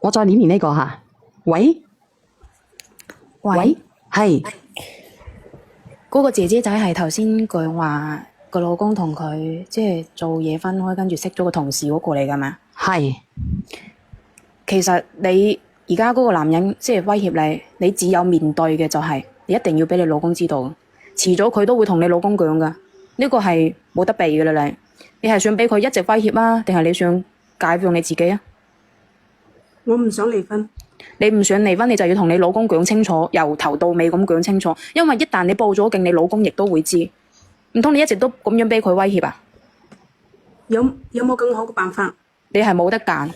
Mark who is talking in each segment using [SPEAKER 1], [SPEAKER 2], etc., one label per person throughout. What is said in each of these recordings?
[SPEAKER 1] 我再念呢個吓，喂喂，係
[SPEAKER 2] 嗰個姐姐仔係頭先佢話個老公同佢即係做嘢分開，跟住識咗個同事嗰個嚟㗎嘛？
[SPEAKER 1] 係，
[SPEAKER 2] 其實你而家嗰個男人即係威脅你，你只有面對嘅就係你一定要俾你老公知道，遲早佢都會同你老公講㗎，呢個係冇得避㗎啦你係想俾佢一直威脅啊，定係你想解放你自己啊？
[SPEAKER 3] 我唔想離婚。
[SPEAKER 2] 你唔想離婚，你就要同你老公講清楚，由頭到尾咁講清楚。因為一旦你報咗警，你老公亦都會知。唔通你一直都咁樣俾佢威脅啊？
[SPEAKER 3] 有冇更好嘅辦法？
[SPEAKER 2] 你係冇得揀。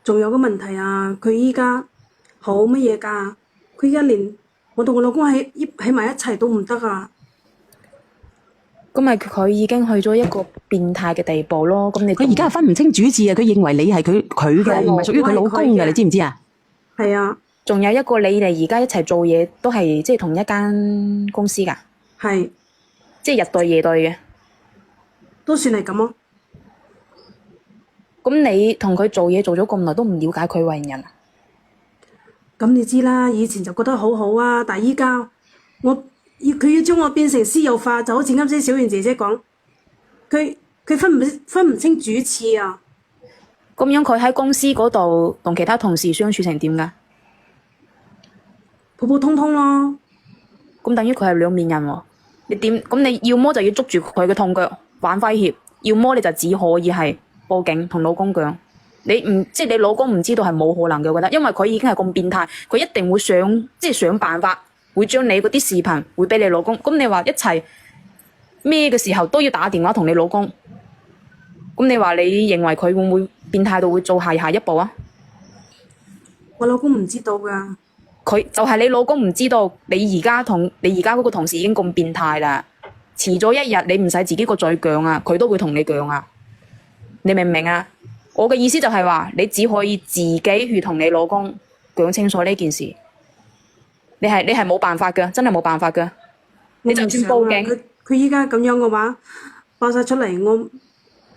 [SPEAKER 3] 仲有個問題啊，佢依家好乜嘢㗎？佢依家連我同我老公喺埋一齊都唔得啊！
[SPEAKER 2] 咁咪佢已經去咗一個變態嘅地步咯。咁你
[SPEAKER 1] 佢而家係分唔清主次啊！佢認為你係佢嘅，唔係屬於佢老公嘅，你知唔知啊？
[SPEAKER 3] 係啊，
[SPEAKER 2] 仲有一個你哋而家一齊做嘢都係即係同一間公司㗎，
[SPEAKER 3] 係
[SPEAKER 2] 即係日對夜對嘅。
[SPEAKER 3] 都算係咁咯。
[SPEAKER 2] 咁你同佢做嘢做咗咁耐，都唔了解佢為人啊？
[SPEAKER 3] 咁你知啦，以前就覺得好好啊，但係依家佢要將我變成私有化，就好似啱先小圓姐姐講，佢分唔清主次啊。
[SPEAKER 2] 咁樣佢喺公司嗰度同其他同事相處成點㗎？
[SPEAKER 3] 普普通通咯。
[SPEAKER 2] 咁等於佢係兩面人喎。你點？咁你要麼就要捉住佢嘅痛腳玩威脅，要麼你就只可以係報警同老公講。你唔即係你老公唔知道係冇可能嘅，我覺得，因為佢已經係咁變態，佢一定會想辦法。會將你嗰啲視頻會俾你老公，咁你話一齊咩嘅時候都要打電話同你老公，咁你話你認為佢會唔會變態到會做下一步啊？
[SPEAKER 3] 我老公唔知道㗎。
[SPEAKER 2] 佢就係你老公唔知道，你而家嗰個同事已經咁變態啦，遲咗一日你唔使自己個嘴講啊，佢都會同你講啊，你明唔明啊？我嘅意思就係話，你只可以自己去同你老公講清楚呢件事。你係冇辦法㗎，真係冇辦法㗎。你就算報警，
[SPEAKER 3] 佢依家咁樣嘅話，爆晒出嚟，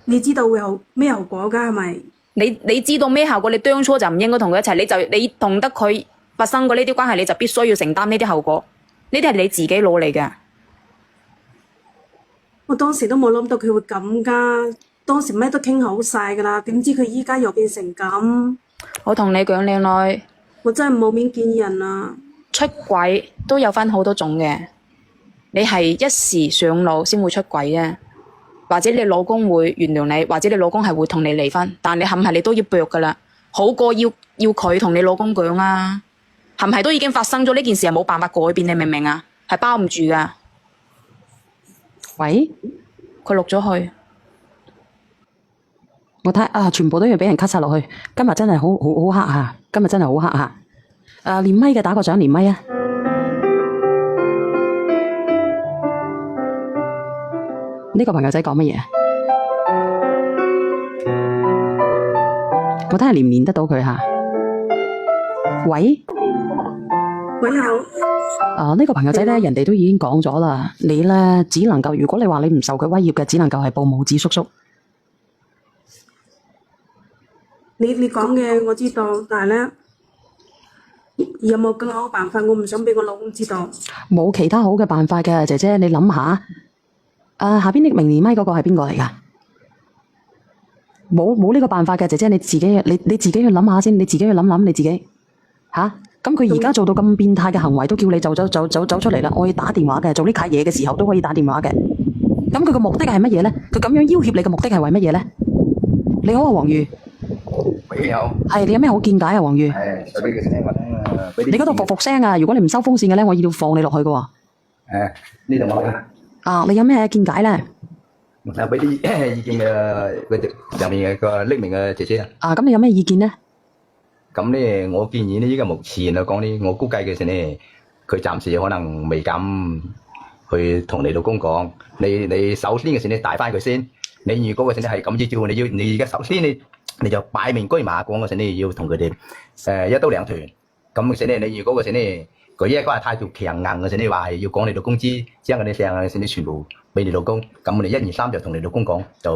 [SPEAKER 3] 你知道會咩後果㗎？係咪？
[SPEAKER 2] 你知道咩後果？你當初就唔應該同佢一齊，你同得佢發生過呢啲關係，你就必須要承擔呢啲後果。呢啲係你自己攞嚟嘅。
[SPEAKER 3] 我當時都冇諗到佢會咁㗎，當時咩都傾好晒㗎啦，點知佢依家又變成咁。
[SPEAKER 2] 我同你講，靚女，
[SPEAKER 3] 我真係冇面見人啊！
[SPEAKER 2] 出軌都有分好多種嘅，你係一時上腦先會出軌啫，或者你老公會原諒你，或者你老公係會同你離婚，但你係唔係你都要搏㗎啦，好過要佢同你老公講啊，係唔係都已經發生咗呢件事係冇辦法改變，你明唔明啊？係包唔住㗎。
[SPEAKER 1] 喂，
[SPEAKER 2] 佢錄咗去，
[SPEAKER 1] 我睇啊，全部都要俾人 cut 晒落去。今日真係好黑啊！今日真係好黑啊！連咪嘅打個獎，連咪啊！呢個朋友仔講乜嘢？我睇下連唔連得到佢吓。喂，
[SPEAKER 3] 你好。
[SPEAKER 1] 呢個朋友仔咧，人哋都已經講咗啦，你咧只能夠，如果你話你唔受佢威脅嘅，只能夠係報拇指叔叔。
[SPEAKER 3] 你講嘅我知道，但係咧。有冇更好嘅辦法？我唔想俾我老公知道。
[SPEAKER 1] 冇其他好嘅辦法嘅，姐姐你諗下。下邊匿名連咪嗰個係邊個嚟㗎？冇呢個辦法嘅，姐姐你自己去諗下先，你自己去諗你自己吓。咁佢而家做到咁變態嘅行為，都叫你走出嚟啦。我要打電話嘅，做呢啲嘢嘅時候都可以打電話嘅。咁佢個目的係乜嘢咧？佢咁樣要挾你嘅目的係為乜嘢咧？你好啊，黃玉。
[SPEAKER 4] 你好。係
[SPEAKER 1] 你有咩好見解啊，黃玉？你嗰度伏聲啊！如果你唔收風扇嘅咧，我要放你落去嘅喎。
[SPEAKER 4] 呢度冇啦。
[SPEAKER 1] 你有咩見解咧？
[SPEAKER 4] 我俾啲意見嘅入面嘅個匿名嘅姐姐啊。
[SPEAKER 1] 咁你有咩意見咧？
[SPEAKER 4] 咁咧，我建議呢，依家目前嚟講咧，我估計嘅時咧，佢暫時可能未敢去同你老公講。你首先嘅時咧，帶翻佢先。你如果嘅時咧係咁招，你而家首先你就擺明車馬講嘅時咧，要同佢哋一刀兩斷。咁嘅時咧，你如果嘅時咧，佢一個係態度強硬嘅時咧，話係要講你老公知，將嗰啲聲嘅時咧全部俾你老公，咁我哋1、2、3就同你老公講就。